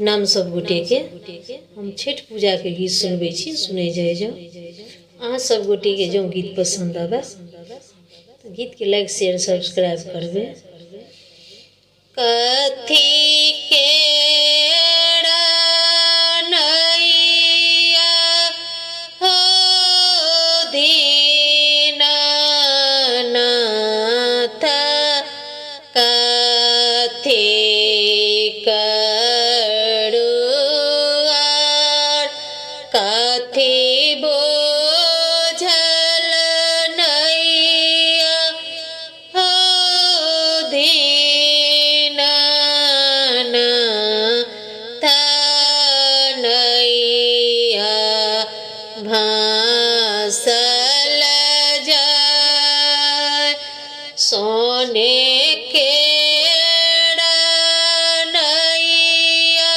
नाम सब गोटे के हम छठ पूजा के गीत सुनबे छी, सुने जाए जाओ। अहाँ सब गोटे के जो गीत पसंद आवे तो गीत के लाइक शेयर सब्सक्राइब करबे। कथी के नैया हो दीनानाथ, कथी करुआर कथी बोझल नैया हो दीनानाथ, नैया भासल जाय सोने के नैया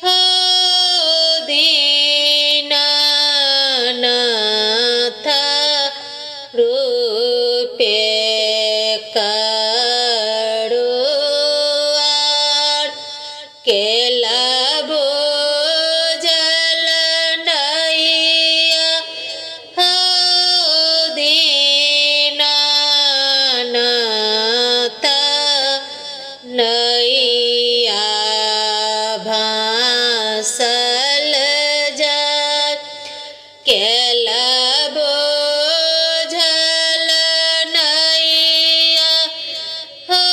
हो दीनानाथ, रूपे करुआर केला बोझल नैया हो दीनानाथ, नैया भासल जाय केला बोझल नैया हो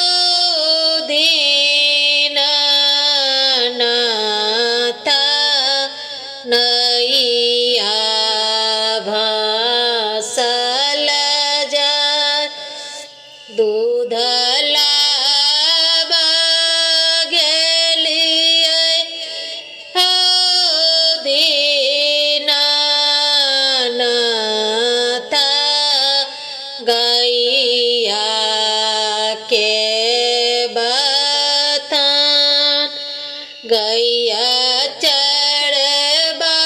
दीनानाथ, नैया भासल जाय दूध लाबा गेलियै हो दीनानाथ, गैया के बथान गैया चरबा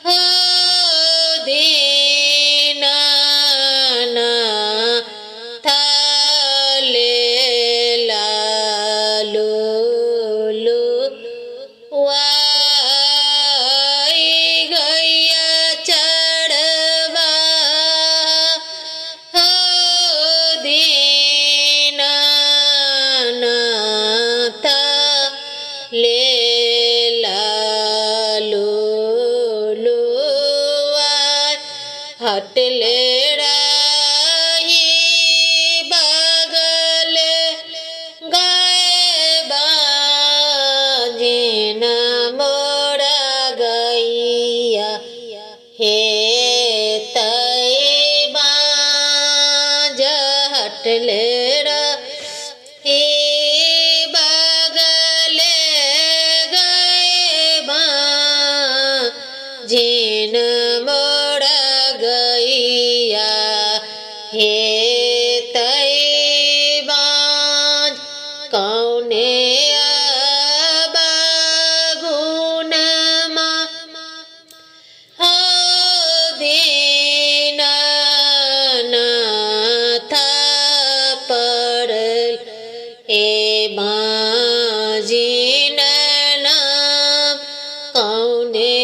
हो दीनानाथ, लेला लूलू वाई गैया चरबा हो दीनानाथ, लेला लूलू वाई हटले राही बगले गाय बाजिन मोरा गैया हे तै बाज हटले राही बगले गाय बाजिन मोरा गैया हे तै बाज कौने बागुनमा हो दीनानाथ, पड़ल ए बाजिन नाम कौने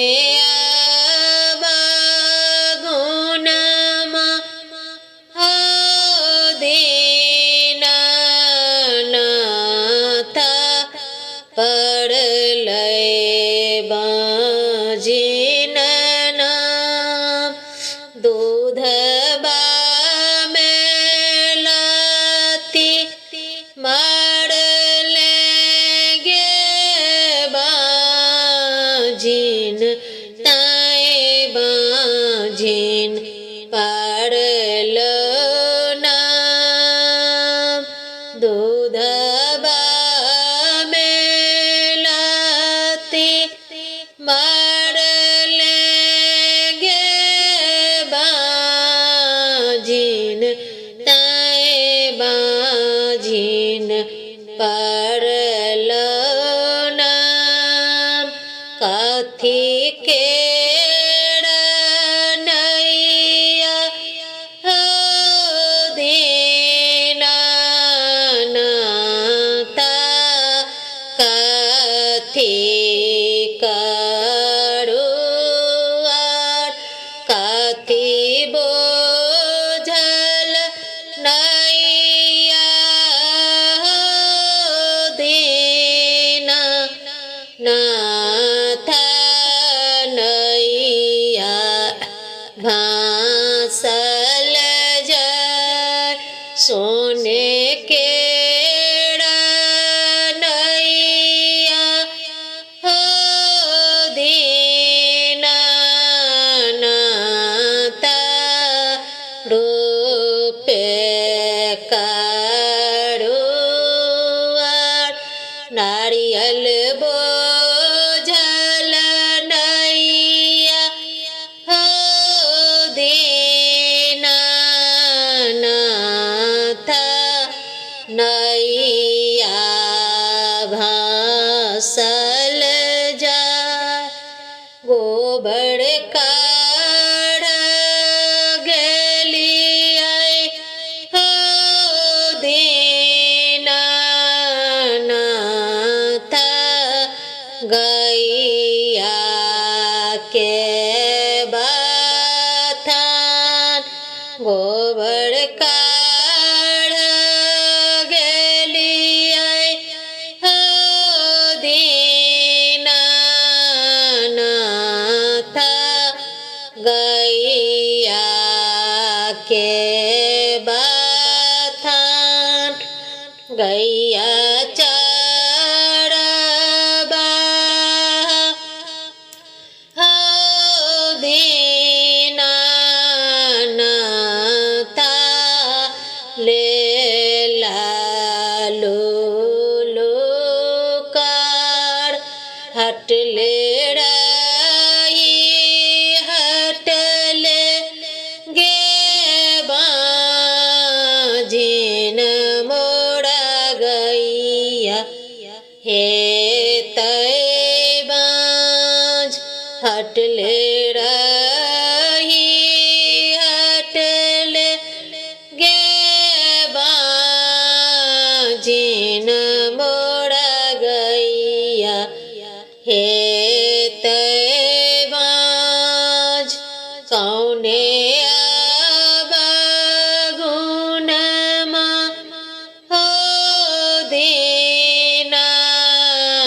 बागुनमा हो दीनानाथ, पड़ल बाजिन नाम दूध मेलाती मारल गे बाजिन ताए बाजिन पड़ल नाम दूध मेलाती मारल गे बाजिन ताए बाजिन पड़ल नाम, कथी के नैया हो दीनानाथ, करुआर कथी बोझल नैया दीनानाथ नैया भासल जाय सोने के नैया हो दीनानाथ रूपे करुआर नारियल बोझल नैया हो दीनानाथ नैया भासल जाय गोबर काढ़ गेलियै हो दीनानाथ गैया के बथान गोबर काढ़ गेलियै हो दीनानाथ गैया के बथान गैया चरबा हो दीनानाथ लेला लूलूकार हटले रही हटले गे बाजिन मोरा गैया हे तैबाज हटले रही हटले गे बाजिन मोरा गैया हे तैबाज कौने अवगुणमा हो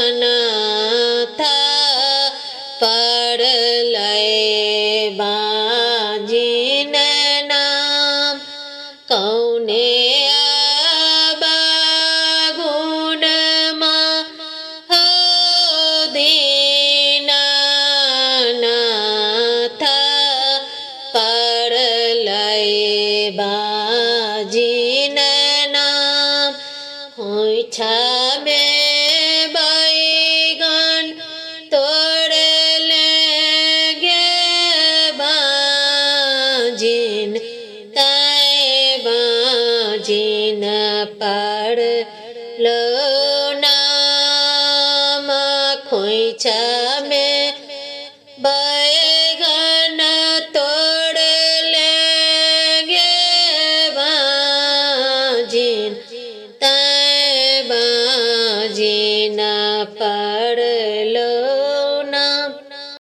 दीनानाथ पड़लै बाजिन नाम कौने अवगुणमा हो दीनानाथ पड़लै बाजिन नाम खोइछा में बैगन तोड़ले गे बाजिन तै बाजिन पड़लै